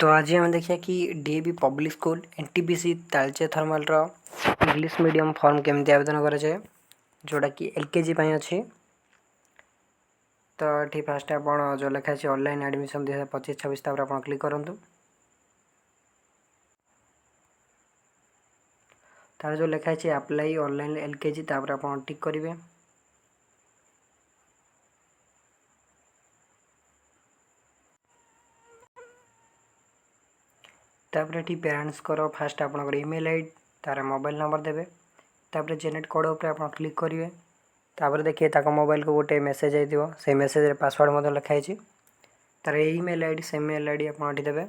तो आज हम देखिए कि DAV public school NTPC Talcher thermal English medium form केमती आवेदन कराए जोटा कि एलकेजी अच्छी। तो ये फास्ट आप जो लिखा है ऑनलाइन एडमिशन 2025-26 आप क्लिक करूँ। तार जो लिखा है अप्लाई ऑनलाइन एलकेजी आप टिक करेंगे। तापर ये पेरेंट्स फास्ट आप ईमेल आईडी तार मोबाइल नंबर देवे। तापर जेनेट कोड उपर आप क्लिक करेंगे। तापर देखिए मोबाइल को गोटे मेसेज आई से मेसेज पासवर्ड लिखाई। तार ईमेल आईडी से मेल आईडी आप देवे।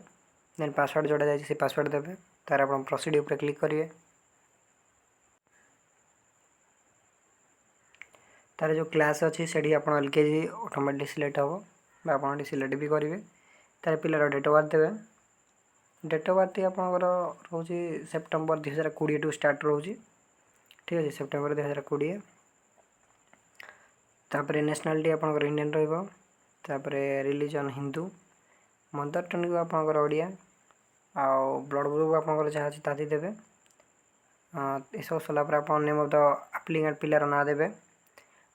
देन पासवर्ड जोड़ा जाए से पासवर्ड देवे। तार आप प्रोसीड उपर क्लिक करेंगे। तार जो क्लास अच्छी से आप एलकेजी ऑटोमेटिक सिलेक्ट हम आप सिलेक्ट भी करेंगे। तार पिलार डेट ऑफ बर्थ देवे। डेट ऑफ बर्थ आपंकर रोचे सेप्टेम्बर 2020 टू स्टार्ट रोचे। ठीक है सेप्टेम्बर 2020। तापर नेशनलिटी आपंकर इंडियन रही। रिलीजन हिंदू। मदर टंग आपंकर ओडिया। आउ ब्लड ग्रुप आपंकर जहाँ अच्छी ताकि देवे। ये सब सरला आप नेम ऑफ द एप्लिकेंट पिलार ना देवे।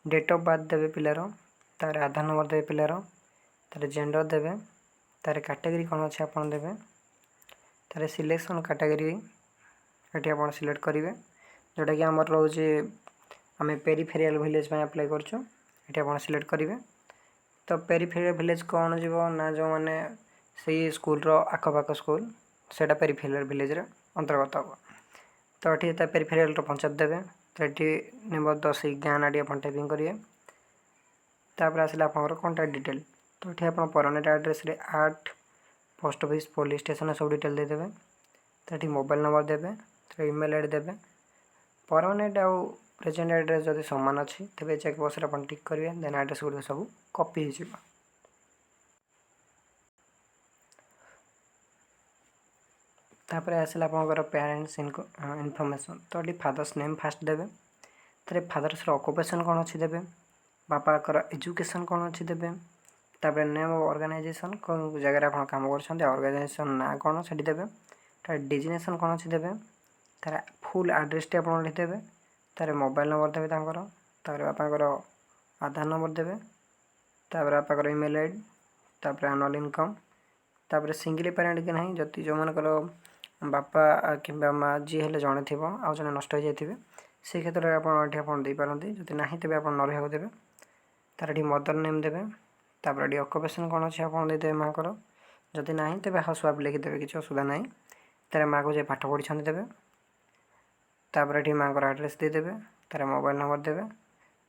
डेट ऑफ बर्थ देवे पिलार। तार आधार नंबर देवे पिलार। तार जेंडर देवे। तार कैटेगरी कौन अच्छे आप देवे। तार सिलेक्शन कैटेगरी ये आप सिलेक्ट करेंगे जोटा कि आम रोचे आम पेरीफेरियल विलेज अप्लाई कर सिलेक्ट करेंगे। तो पेरीफेरियल विलेज कौन जीव ना जो मैंने से स्कूल आखपाख स्कूल से पेरीफेरियल विलेज अंतर्गत हम। तो ये पेरीफेरियल पंचायत देवे। तो ये नेम ऑफ द से गाँ ना आप टाइपिंग करेंगे। तापर आसला आप कॉन्टैक्ट डिटेल। तो ये आप permanent address 8 post office police station सब डिटेल देदेवे। तो ये मोबाइल नंबर देवे। तो ईमेल आईडी देवे। परमानेंट आउ प्रेजेंट एड्रेस जब सामान अच्छी तेज चेक बॉक्स आप टिक करेंगे। देन एड्रेस गुड़ सब कॉपी हो। तापर आसला आपंकर पेरेंट्स इनफॉरमेशन। तो ये फादर्स नेम फास्ट देवे। तो फादर्स ऑक्युपेशन कौन अच्छी देवे। बापाकर एजुकेशन कौन अच्छी देवे। तापर नेम ऑफ ऑर्गेनाइजेशन कौन जगह आप काम कर ऑर्गेनाइजेशन ना कौन से देवे। तार डिजिनेशन कौन अच्छी देवे। तार फुल एड्रेस टी आप देवे। तार मोबाइल नंबर देवे। तार बापाकर आधार नंबर देवे। तापर बापाकर ईमेल आईडी। तापर एनुअल इनकम। तापर सिंगल पेरेंट कि नहीं जदि जो मनकर बापा कि माँ जी हेल्ले जड़े थी आउ जड़े नष्ट हो जाए से क्षेत्र में आप देपारती जदि ना तेज आप नरहा देवे। तार ये मदर नेम देवे। तापर ये ऑक्युपेशन कौन अच्छे आप देते माँ को जदि ना तेज हाउस वाइफ लिखिदेवे किसी असुविधा ना। तार माँ को जो पाठ पढ़ी देवे। तापर ये माँ को एड्रेस देदेवे। तार मोबाइल नंबर देवे।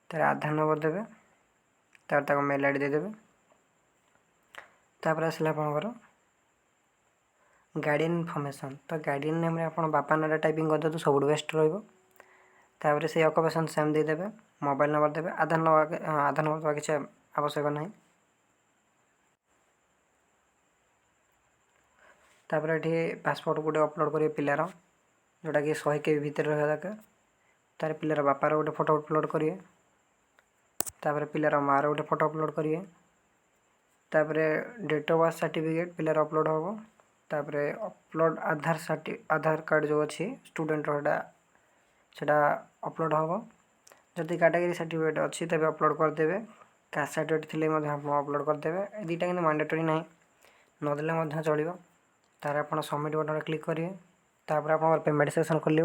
तार आधार नंबर देवे। तार मेल आईडी देदेवे। तापर आसला आपंकर गार्डियन इनफॉरमेशन। तो गार्डियन नेम आप बापा ना टाइपिंग कर दे सब बेस्ट रहा। से ऑक्युपेशन सेम देदेवे। मोबाइल नंबर देवे। आधार नंबर देवा किसी आवश्यक ना। तापर ये पासपोर्ट गोटे अपलोड करेंगे पिलार जोटा कि 100 KB भितर रहा दरकार। तार पिलार बापार गोटे फोटो अपलोड करेंगे। तापर पिलार माँ गोटे फोटो अपलोड करेंगे। तापर डेट ऑफ बर्थ सर्टिफिकेट पिलार अपलोड हम। तापर अपलोड आधार कार्ड जो अच्छी स्टूडेंट सेटा अपलोड हम। जदि कैटेगरी सर्टिफिकेट अच्छी तेज अपलोड करदे। कास्ट सर्टिफिकेट थी अपलोड करदे। दुईटा कि मैंडेटरी ना नदेले चलो। तार आप सबमिट बटन क्लिक करेंगे। तापर आप पेमेंट सेक्शन खोल।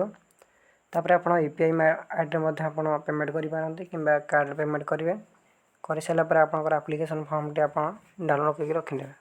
तापर आप यूपीआई आईडी आप पेमेंट करेंगे कि कार्ड पेमेंट करेंगे। कर सारापर आप एप्लिकेशन फॉर्म टी आप डाउनलोड करके रखिदेवे।